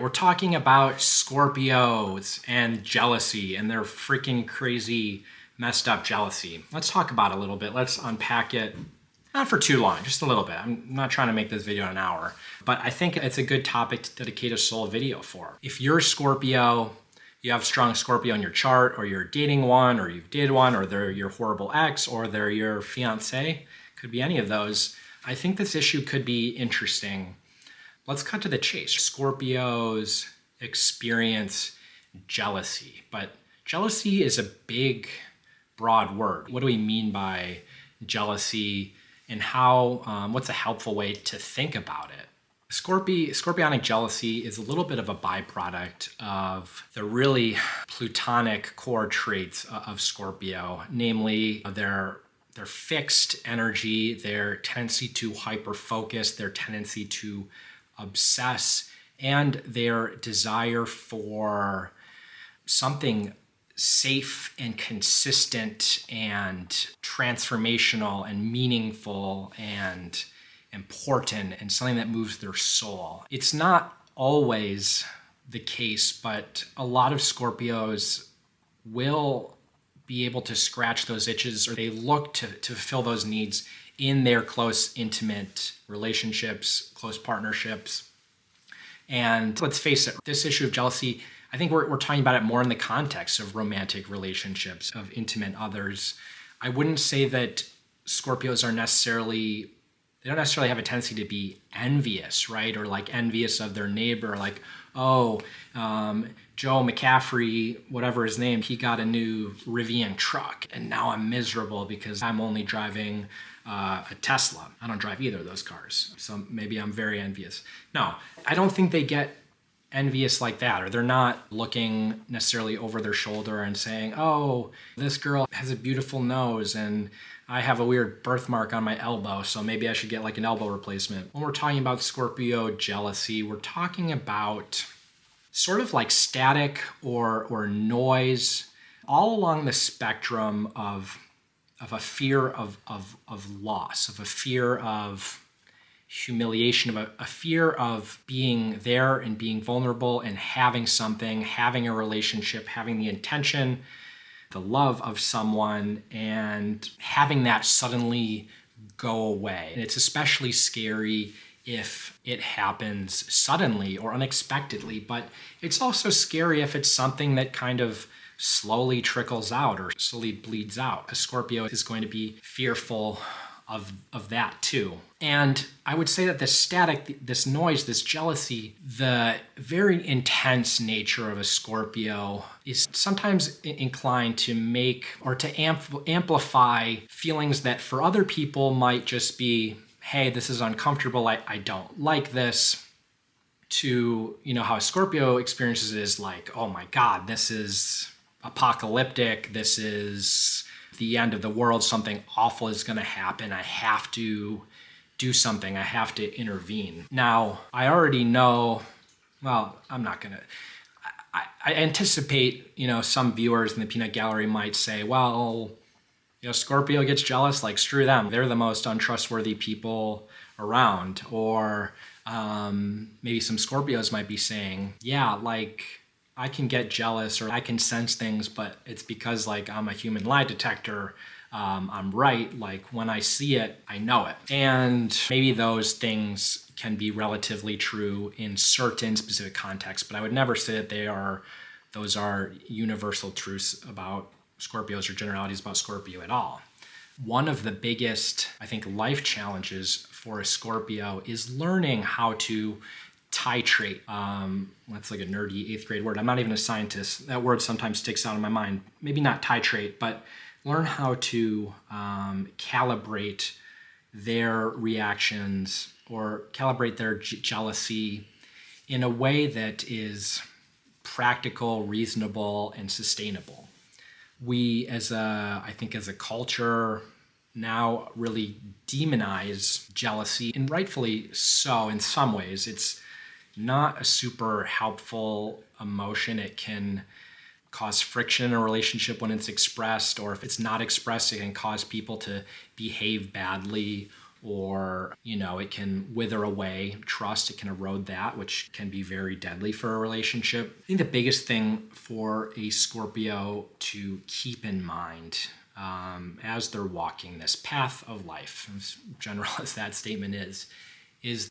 We're talking about Scorpios and jealousy and their freaking crazy, messed up jealousy. Let's talk about it a little bit. Let's unpack it. Not for too long, just a little bit. I'm not trying to make this video an hour, but I think it's a good topic to dedicate a sole video for. If you're Scorpio, you have strong Scorpio in your chart, or you're dating one, or you've dated one, or they're your horrible ex, or they're your fiance, could be any of those. I think this issue could be interesting. Let's cut to the chase. Scorpios experience jealousy, but jealousy is a big, broad word. What do we mean by jealousy, and how? What's a helpful way to think about it? Scorpionic jealousy is a little bit of a byproduct of the really plutonic core traits of Scorpio, namely their fixed energy, their tendency to hyper-focus, their tendency to obsess, and their desire for something safe and consistent and transformational and meaningful and important, and something that moves their soul. It's not always the case, but a lot of Scorpios will be able to scratch those itches, or they look to fulfill those needs in their close, intimate relationships, close partnerships. And let's face it, this issue of jealousy, I think we're talking about it more in the context of romantic relationships, of intimate others. I wouldn't say that Scorpios are they don't necessarily have a tendency to be envious, right? Or like envious of their neighbor, like, oh, Joe McCaffrey, whatever his name, he got a new Rivian truck, and now I'm miserable because I'm only driving a Tesla. I don't drive either of those cars, so maybe I'm very envious. No, I don't think they get envious like that, or they're not looking necessarily over their shoulder and saying, oh, this girl has a beautiful nose and I have a weird birthmark on my elbow, so maybe I should get like an elbow replacement. When we're talking about Scorpio jealousy, we're talking about sort of like static or noise all along the spectrum of a fear of loss, of a fear of humiliation, of a fear of being there and being vulnerable and having something, having a relationship, having the intention, the love of someone, and having that suddenly go away. And it's especially scary if it happens suddenly or unexpectedly, but it's also scary if it's something that kind of slowly trickles out or slowly bleeds out. A Scorpio is going to be fearful of that too. And I would say that this static, this noise, this jealousy, the very intense nature of a Scorpio is sometimes inclined to make or to amplify feelings that for other people might just be, hey, this is uncomfortable, I don't like this, to, how a Scorpio experiences it is like, oh my God, this is apocalyptic, this is the end of the world, something awful is going to happen, I have to do something, I have to intervene. Now, I already know, well, I'm not going to, I anticipate, some viewers in the peanut gallery might say, well, Scorpio gets jealous, like screw them, they're the most untrustworthy people around. Or maybe some Scorpios might be saying, yeah, like, I can get jealous or I can sense things, but it's because like I'm a human lie detector. I'm right. Like when I see it, I know it. And maybe those things can be relatively true in certain specific contexts, but I would never say that those are universal truths about Scorpios or generalities about Scorpio at all. One of the biggest, I think, life challenges for a Scorpio is learning how to titrate. That's like a nerdy 8th grade word. I'm not even a scientist. That word sometimes sticks out in my mind. Maybe not titrate, but learn how to calibrate their reactions or calibrate their jealousy in a way that is practical, reasonable, and sustainable. We, I think as a culture, now really demonize jealousy, and rightfully so in some ways. It's not a super helpful emotion. It can cause friction in a relationship when it's expressed, or if it's not expressed, it can cause people to behave badly or, it can wither away trust. It can erode that, which can be very deadly for a relationship. I think the biggest thing for a Scorpio to keep in mind as they're walking this path of life, as general as that statement is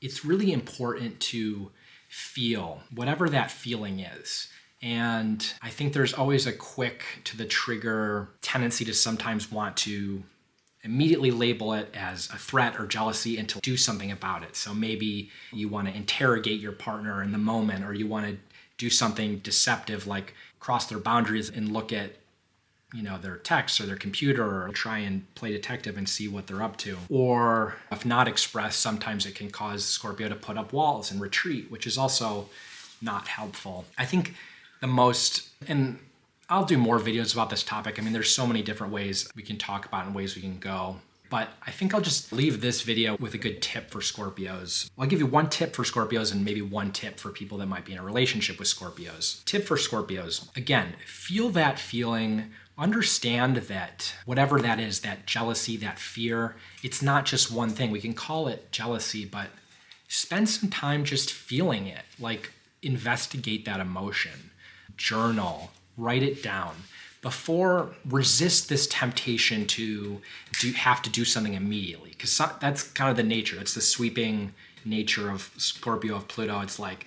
it's really important to feel whatever that feeling is. And I think there's always a quick to the trigger tendency to sometimes want to immediately label it as a threat or jealousy and to do something about it. So maybe you want to interrogate your partner in the moment, or you want to do something deceptive like cross their boundaries and look at their texts or their computer, or try and play detective and see what they're up to. Or if not expressed, sometimes it can cause Scorpio to put up walls and retreat, which is also not helpful. I think the most, and I'll do more videos about this topic. I mean, there's so many different ways we can talk about and ways we can go. But I think I'll just leave this video with a good tip for Scorpios. I'll give you one tip for Scorpios and maybe one tip for people that might be in a relationship with Scorpios. Tip for Scorpios, again, feel that feeling. Understand that whatever that is, that jealousy, that fear, it's not just one thing. We can call it jealousy, but spend some time just feeling it. Like, investigate that emotion, journal, write it down. Before, resist this temptation to have to do something immediately, because that's kind of the nature. It's the sweeping nature of Scorpio, of Pluto. It's like,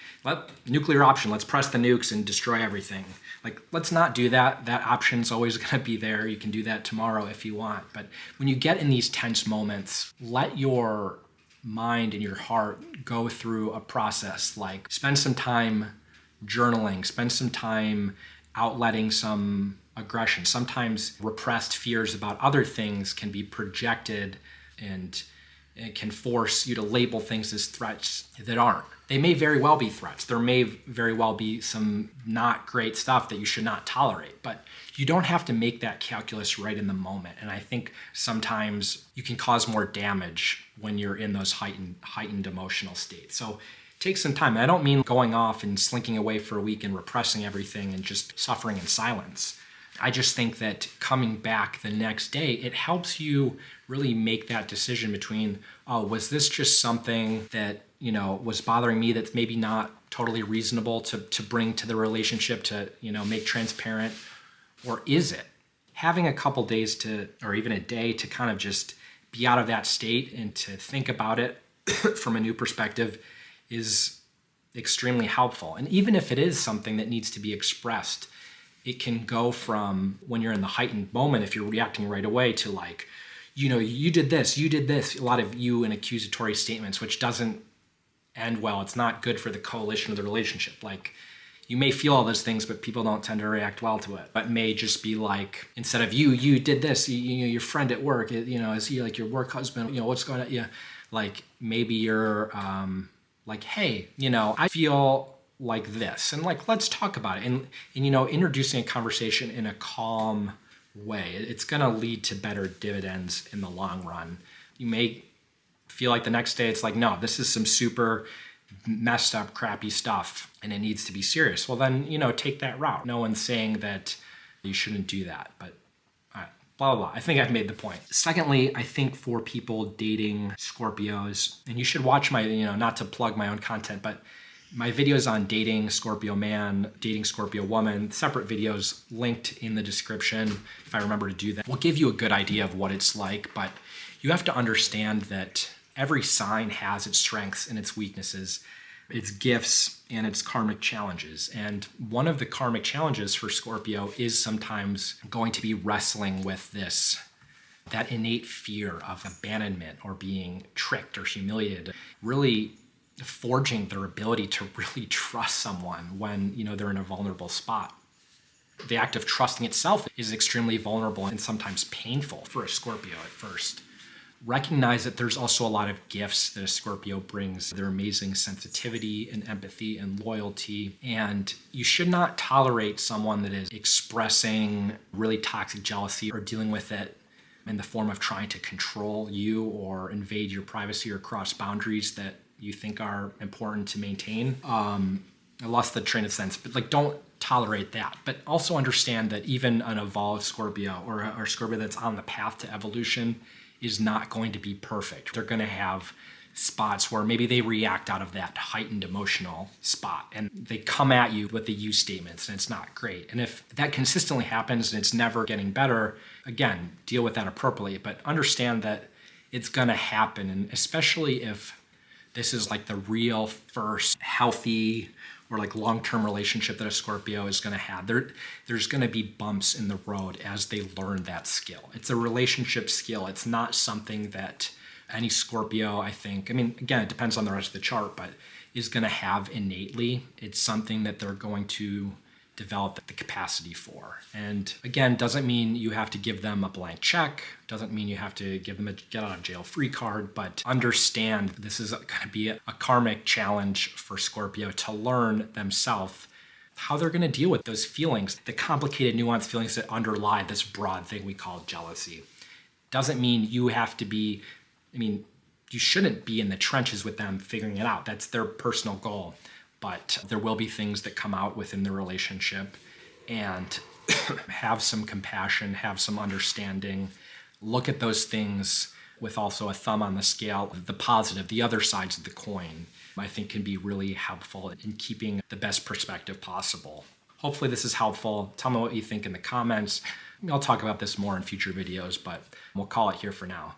nuclear option, let's press the nukes and destroy everything. Like, let's not do that. That option's always going to be there. You can do that tomorrow if you want. But when you get in these tense moments, let your mind and your heart go through a process. Like, spend some time journaling, spend some time outletting some aggression. Sometimes repressed fears about other things can be projected, and it can force you to label things as threats that aren't. They may very well be threats. There may very well be some not great stuff that you should not tolerate, but you don't have to make that calculus right in the moment. And I think sometimes you can cause more damage when you're in those heightened emotional states. So take some time. I don't mean going off and slinking away for a week and repressing everything and just suffering in silence. I just think that coming back the next day, it helps you really make that decision between, was this just something that, was bothering me that's maybe not totally reasonable to bring to the relationship, to, make transparent, or is it? Having a couple days or even a day to kind of just be out of that state and to think about it from a new perspective is extremely helpful. And even if it is something that needs to be expressed, it can go from when you're in the heightened moment, if you're reacting right away, to like, you did this, a lot of you and accusatory statements, which doesn't end well. It's not good for the coalition of the relationship. Like, you may feel all those things, but people don't tend to react well to it. But it may just be like, instead of you did this, your friend at work, is he like your work husband? What's going on? Yeah. Like, maybe you're like, hey, I feel like this, and like, let's talk about it. And introducing a conversation in a calm way, it's going to lead to better dividends in the long run. You may feel like the next day it's like, no, this is some super messed up, crappy stuff, and it needs to be serious. Well, then, take that route. No one's saying that you shouldn't do that, but blah, blah, blah. I think I've made the point. Secondly, I think for people dating Scorpios, and you should watch my, not to plug my own content, but my videos on dating Scorpio Man, dating Scorpio woman, separate videos linked in the description, if I remember to do that, will give you a good idea of what it's like. But you have to understand that every sign has its strengths and its weaknesses, its gifts and its karmic challenges. And one of the karmic challenges for Scorpio is sometimes going to be wrestling with that innate fear of abandonment or being tricked or humiliated, really forging their ability to really trust someone when, they're in a vulnerable spot. The act of trusting itself is extremely vulnerable and sometimes painful for a Scorpio at first. Recognize that there's also a lot of gifts that a Scorpio brings, their amazing sensitivity and empathy and loyalty. And you should not tolerate someone that is expressing really toxic jealousy or dealing with it in the form of trying to control you or invade your privacy or cross boundaries that you think are important to maintain. I lost the train of sense, but don't tolerate that. But also understand that even an evolved Scorpio or a Scorpio that's on the path to evolution, is not going to be perfect. They're going to have spots where maybe they react out of that heightened emotional spot and they come at you with the you statements and it's not great. And if that consistently happens and it's never getting better, again, deal with that appropriately, but understand that it's going to happen. And especially if this is like the real first healthy or like long-term relationship that a Scorpio is going to have, there's going to be bumps in the road as they learn that skill. It's a relationship skill. It's not something that any Scorpio, I think, I mean, again, it depends on the rest of the chart, but is going to have innately. It's something that they're going to develop the capacity for. And again, doesn't mean you have to give them a blank check, doesn't mean you have to give them a get out of jail free card, but understand this is going to be a karmic challenge for Scorpio to learn themselves how they're going to deal with those feelings, the complicated, nuanced feelings that underlie this broad thing we call jealousy. Doesn't mean you have to be, you shouldn't be in the trenches with them figuring it out. That's their personal goal. But there will be things that come out within the relationship, and have some compassion, have some understanding. Look at those things with also a thumb on the scale. The positive, the other sides of the coin, I think can be really helpful in keeping the best perspective possible. Hopefully this is helpful. Tell me what you think in the comments. I'll talk about this more in future videos, but we'll call it here for now.